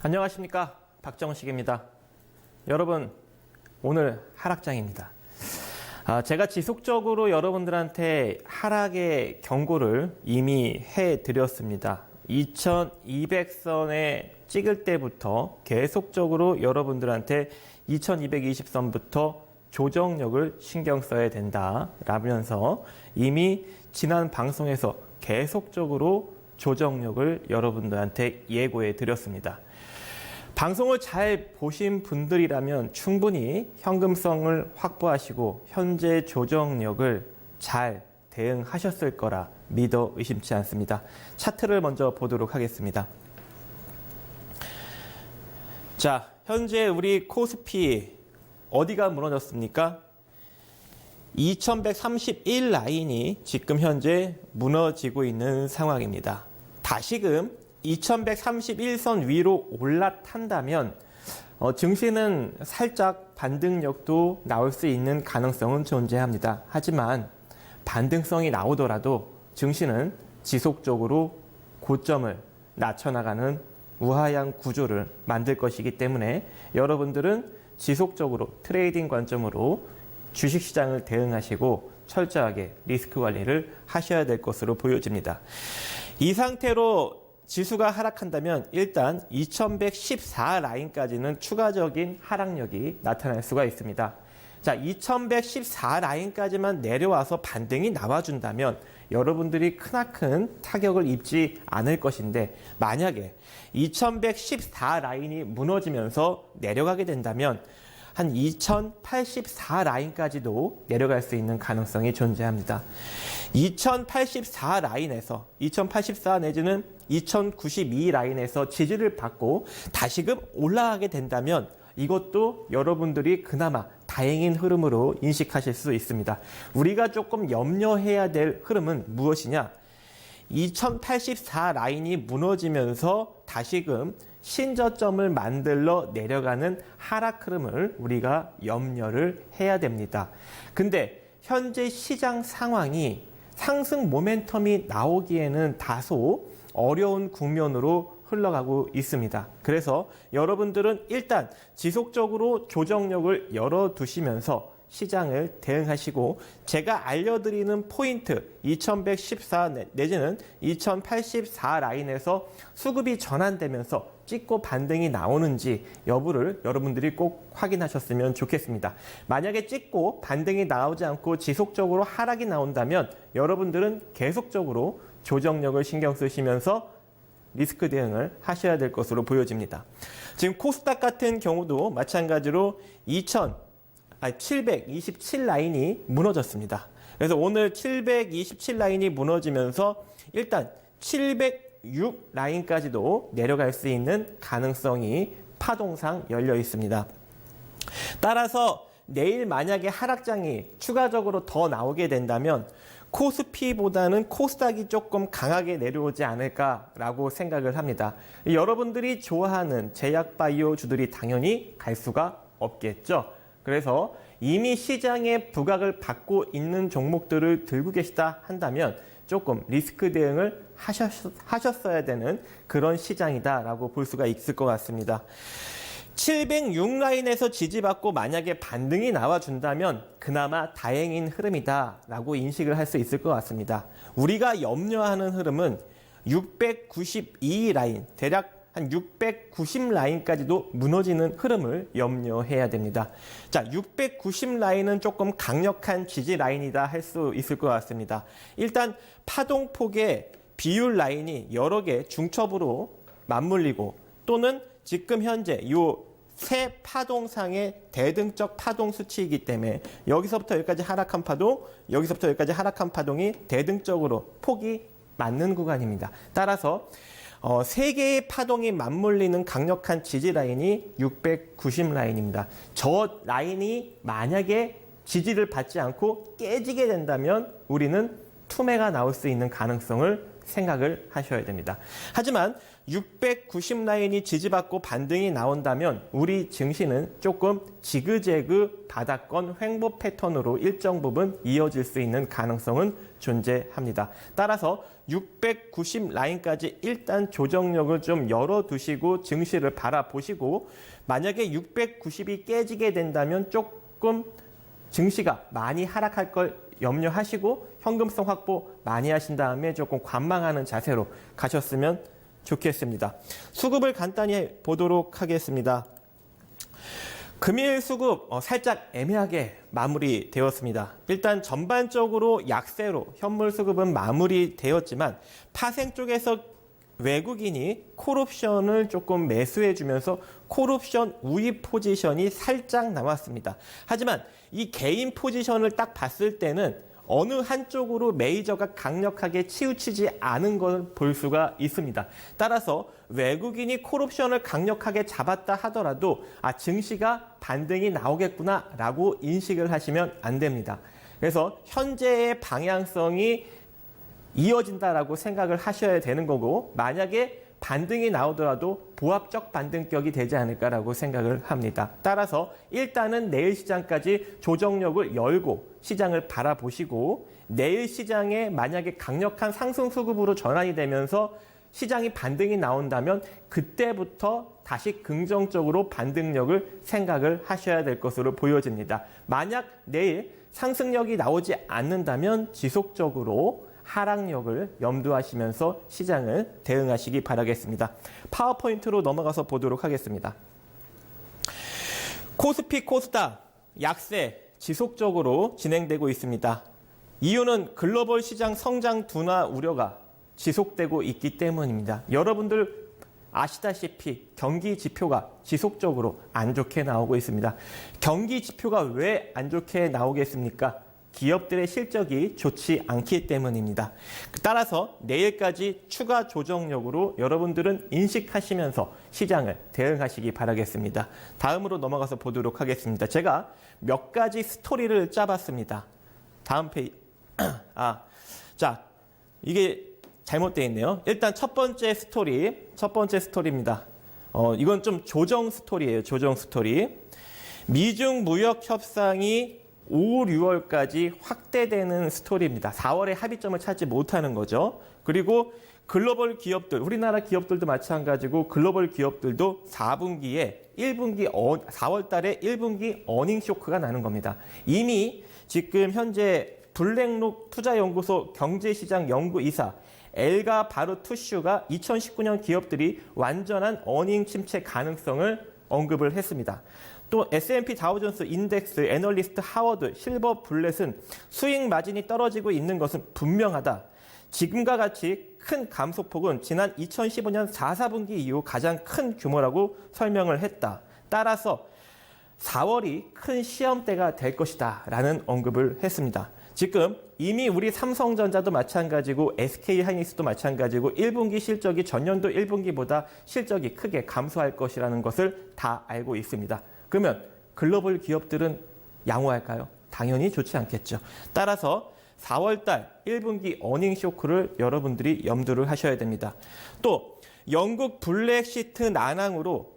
안녕하십니까, 박정식입니다. 여러분, 오늘 하락장입니다. 제가 지속적으로 여러분들한테 하락의 경고를 이미 해드렸습니다. 2200선에 찍을 때부터 계속적으로 여러분들한테 2220선부터 조정력을 신경 써야 된다 라면서 이미 지난 방송에서 계속적으로 조정력을 여러분들한테 예고해 드렸습니다. 방송을 잘 보신 분들이라면 충분히 현금성을 확보하시고 현재 조정력을 잘 대응하셨을 거라 믿어 의심치 않습니다. 차트를 먼저 보도록 하겠습니다. 자, 현재 우리 코스피 어디가 무너졌습니까? 2131 라인이 지금 현재 무너지고 있는 상황입니다. 다시금 2131선 위로 올라탄다면 증시는 살짝 반등력도 나올 수 있는 가능성은 존재합니다. 하지만 반등성이 나오더라도 증시는 지속적으로 고점을 낮춰나가는 우하향 구조를 만들 것이기 때문에 여러분들은 지속적으로 트레이딩 관점으로 주식시장을 대응하시고 철저하게 리스크 관리를 하셔야 될 것으로 보여집니다. 이 상태로 지수가 하락한다면 일단 2114 라인까지는 추가적인 하락력이 나타날 수가 있습니다. 자, 2114 라인까지만 내려와서 반등이 나와준다면 여러분들이 크나큰 타격을 입지 않을 것인데, 만약에 2114 라인이 무너지면서 내려가게 된다면 한 2084 라인까지도 내려갈 수 있는 가능성이 존재합니다. 2084 라인에서 2084 내지는 2092 라인에서 지지를 받고 다시금 올라가게 된다면 이것도 여러분들이 그나마 다행인 흐름으로 인식하실 수 있습니다. 우리가 조금 염려해야 될 흐름은 무엇이냐? 2084 라인이 무너지면서 다시금 신저점을 만들러 내려가는 하락 흐름을 우리가 염려를 해야 됩니다. 근데 현재 시장 상황이 상승 모멘텀이 나오기에는 다소 어려운 국면으로 흘러가고 있습니다. 그래서 여러분들은 일단 지속적으로 조정력을 열어두시면서 시장을 대응하시고, 제가 알려드리는 포인트 2114 내지는 2084 라인에서 수급이 전환되면서 찍고 반등이 나오는지 여부를 여러분들이 꼭 확인하셨으면 좋겠습니다. 만약에 찍고 반등이 나오지 않고 지속적으로 하락이 나온다면 여러분들은 계속적으로 조정력을 신경 쓰시면서 리스크 대응을 하셔야 될 것으로 보여집니다. 지금 코스닥 같은 경우도 마찬가지로 727 라인이 무너졌습니다. 그래서 오늘 727 라인이 무너지면서 일단 706 라인까지도 내려갈 수 있는 가능성이 파동상 열려 있습니다. 따라서 내일 만약에 하락장이 추가적으로 더 나오게 된다면 코스피보다는 코스닥이 조금 강하게 내려오지 않을까라고 생각을 합니다. 여러분들이 좋아하는 제약바이오주들이 당연히 갈 수가 없겠죠. 그래서 이미 시장에 부각을 받고 있는 종목들을 들고 계시다 한다면 조금 리스크 대응을 하셨어야 되는 그런 시장이다라고 볼 수가 있을 것 같습니다. 706 라인에서 지지받고 만약에 반등이 나와준다면 그나마 다행인 흐름이다라고 인식을 할 수 있을 것 같습니다. 우리가 염려하는 흐름은 692 라인, 대략 한 690 라인까지도 무너지는 흐름을 염려해야 됩니다. 자, 690 라인은 조금 강력한 지지 라인이다 할 수 있을 것 같습니다. 일단 파동폭의 비율 라인이 여러 개 중첩으로 맞물리고, 또는 지금 현재 이 세 파동상의 대등적 파동 수치이기 때문에 여기서부터 여기까지 하락한 파동, 여기서부터 여기까지 하락한 파동이 대등적으로 폭이 맞는 구간입니다. 따라서 세 개의 파동이 맞물리는 강력한 지지 라인이 690 라인입니다. 저 라인이 만약에 지지를 받지 않고 깨지게 된다면 우리는 투매가 나올 수 있는 가능성을 생각을 하셔야 됩니다. 하지만 690 라인이 지지받고 반등이 나온다면 우리 증시는 조금 지그재그 바닥권 횡보 패턴으로 일정 부분 이어질 수 있는 가능성은 존재합니다. 따라서 690 라인까지 일단 조정력을 좀 열어두시고 증시를 바라보시고 만약에 690이 깨지게 된다면 조금 증시가 많이 하락할 걸 염려하시고 현금성 확보 많이 하신 다음에 조금 관망하는 자세로 가셨으면 좋겠습니다. 수급을 간단히 보도록 하겠습니다. 금일 수급 살짝 애매하게 마무리되었습니다. 일단 전반적으로 약세로 현물 수급은 마무리되었지만 파생 쪽에서 외국인이 콜옵션을 조금 매수해주면서 콜옵션 우위 포지션이 살짝 나왔습니다. 하지만 이 개인 포지션을 딱 봤을 때는 어느 한쪽으로 메이저가 강력하게 치우치지 않은 걸 볼 수가 있습니다. 따라서 외국인이 콜옵션을 강력하게 잡았다 하더라도 증시가 반등이 나오겠구나라고 인식을 하시면 안 됩니다. 그래서 현재의 방향성이 이어진다라고 생각을 하셔야 되는 거고 만약에 반등이 나오더라도 보합적 반등격이 되지 않을까라고 생각을 합니다. 따라서 일단은 내일 시장까지 조정력을 열고 시장을 바라보시고 내일 시장에 만약에 강력한 상승 수급으로 전환이 되면서 시장이 반등이 나온다면 그때부터 다시 긍정적으로 반등력을 생각을 하셔야 될 것으로 보여집니다. 만약 내일 상승력이 나오지 않는다면 지속적으로 하락력을 염두하시면서 시장을 대응하시기 바라겠습니다. 파워포인트로 넘어가서 보도록 하겠습니다. 코스피, 코스닥 약세 지속적으로 진행되고 있습니다. 이유는 글로벌 시장 성장 둔화 우려가 지속되고 있기 때문입니다. 여러분들 아시다시피 경기 지표가 지속적으로 안 좋게 나오고 있습니다. 경기 지표가 왜 안 좋게 나오겠습니까? 기업들의 실적이 좋지 않기 때문입니다. 따라서 내일까지 추가 조정력으로 여러분들은 인식하시면서 시장을 대응하시기 바라겠습니다. 다음으로 넘어가서 보도록 하겠습니다. 제가 몇 가지 스토리를 짜봤습니다. 다음 페이지. 자, 이게 잘못되어 있네요. 일단 첫 번째 스토리입니다. 이건 좀 조정 스토리예요. 조정 스토리. 미중 무역 협상이 5, 6월까지 확대되는 스토리입니다. 4월에 합의점을 찾지 못하는 거죠. 그리고 글로벌 기업들, 우리나라 기업들도 마찬가지고 글로벌 기업들도 4분기에 4월 달에 1분기 어닝 쇼크가 나는 겁니다. 이미 지금 현재 블랙록 투자연구소 경제시장 연구이사 엘가 바르투슈가 2019년 기업들이 완전한 어닝 침체 가능성을 언급을 했습니다. 또 S&P 다우존스 인덱스 애널리스트 하워드 실버 블렛은 수익 마진이 떨어지고 있는 것은 분명하다. 지금과 같이 큰 감소폭은 지난 2015년 4, 4분기 이후 가장 큰 규모라고 설명을 했다. 따라서 4월이 큰 시험대가 될 것이다 라는 언급을 했습니다. 지금 이미 우리 삼성전자도 마찬가지고 SK하이닉스도 마찬가지고 1분기 실적이 전년도 1분기보다 실적이 크게 감소할 것이라는 것을 다 알고 있습니다. 그러면 글로벌 기업들은 양호할까요? 당연히 좋지 않겠죠. 따라서 4월달 1분기 어닝 쇼크를 여러분들이 염두를 하셔야 됩니다. 또 영국 블랙시트 난항으로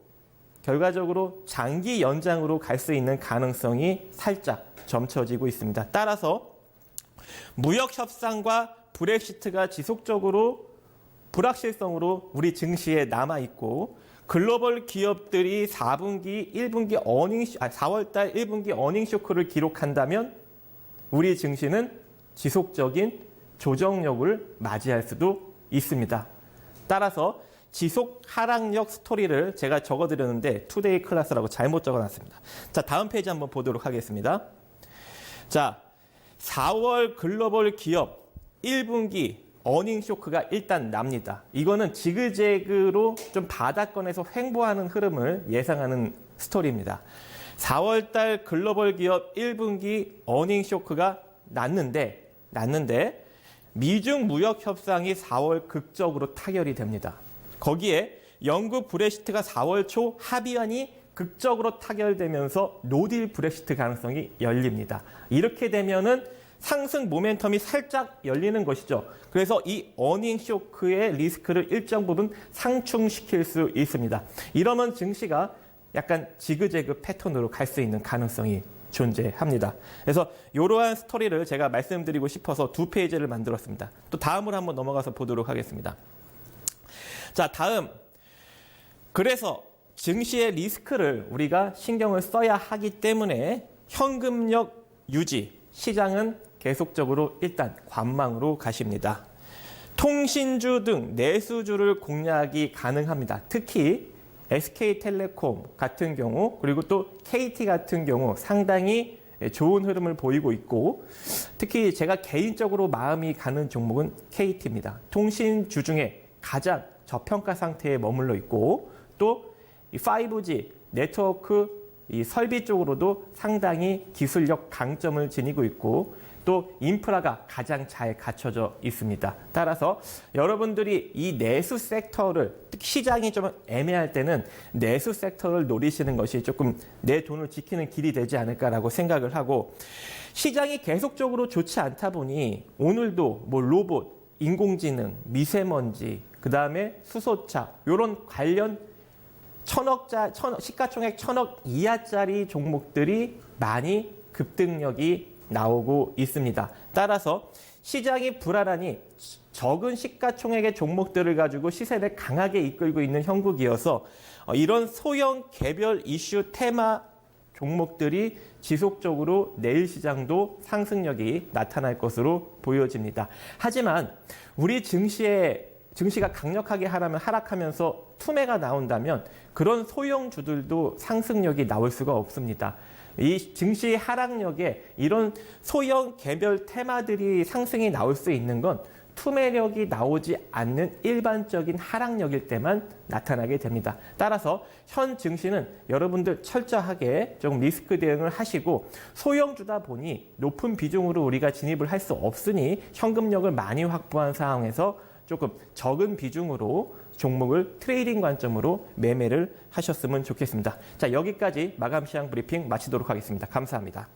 결과적으로 장기 연장으로 갈 수 있는 가능성이 살짝 점쳐지고 있습니다. 따라서 무역 협상과 브렉시트가 지속적으로 불확실성으로 우리 증시에 남아있고 글로벌 기업들이 4분기, 4월달 1분기 어닝 쇼크를 기록한다면 우리 증시는 지속적인 조정력을 맞이할 수도 있습니다. 따라서 지속 하락력 스토리를 제가 적어드렸는데 투데이 클래스라고 잘못 적어놨습니다. 자, 다음 페이지 한번 보도록 하겠습니다. 자, 4월 글로벌 기업 1분기 어닝 쇼크가 일단 납니다. 이거는 지그재그로 좀 바닥권에서 횡보하는 흐름을 예상하는 스토리입니다. 4월달 글로벌 기업 1분기 어닝 쇼크가 났는데 미중 무역 협상이 4월 극적으로 타결이 됩니다. 거기에 영국 브렉시트가 4월 초 합의안이 극적으로 타결되면서 노딜 브렉시트 가능성이 열립니다. 이렇게 되면은 상승 모멘텀이 살짝 열리는 것이죠. 그래서 이 어닝 쇼크의 리스크를 일정 부분 상충시킬 수 있습니다. 이러면 증시가 약간 지그재그 패턴으로 갈 수 있는 가능성이 존재합니다. 그래서 이러한 스토리를 제가 말씀드리고 싶어서 2페이지를 만들었습니다. 또 다음으로 한번 넘어가서 보도록 하겠습니다. 자, 다음. 그래서 증시의 리스크를 우리가 신경을 써야 하기 때문에 현금력 유지, 시장은 계속적으로 일단 관망으로 가십니다. 통신주 등 내수주를 공략이 가능합니다. 특히 SK텔레콤 같은 경우 그리고 또 KT 같은 경우 상당히 좋은 흐름을 보이고 있고 특히 제가 개인적으로 마음이 가는 종목은 KT입니다. 통신주 중에 가장 저평가 상태에 머물러 있고 또 5G 네트워크 이 설비 쪽으로도 상당히 기술력 강점을 지니고 있고 또 인프라가 가장 잘 갖춰져 있습니다. 따라서 여러분들이 이 내수 섹터를 특히 시장이 좀 애매할 때는 내수 섹터를 노리시는 것이 조금 내 돈을 지키는 길이 되지 않을까라고 생각을 하고 시장이 계속적으로 좋지 않다 보니 오늘도 뭐 로봇, 인공지능, 미세먼지, 그 다음에 수소차 이런 관련 시가총액 1,000억 이하짜리 종목들이 많이 급등력이 나오고 있습니다. 따라서 시장이 불안하니 적은 시가총액의 종목들을 가지고 시세를 강하게 이끌고 있는 형국이어서 이런 소형 개별 이슈 테마 종목들이 지속적으로 내일 시장도 상승력이 나타날 것으로 보여집니다. 하지만 우리 증시가 강력하게 하락하면서 투매가 나온다면 그런 소형주들도 상승력이 나올 수가 없습니다. 이 증시 하락력에 이런 소형 개별 테마들이 상승이 나올 수 있는 건 투매력이 나오지 않는 일반적인 하락력일 때만 나타나게 됩니다. 따라서 현 증시는 여러분들 철저하게 좀 리스크 대응을 하시고 소형주다 보니 높은 비중으로 우리가 진입을 할 수 없으니 현금력을 많이 확보한 상황에서 조금 적은 비중으로 종목을 트레이딩 관점으로 매매를 하셨으면 좋겠습니다. 자, 여기까지 마감 시황 브리핑 마치도록 하겠습니다. 감사합니다.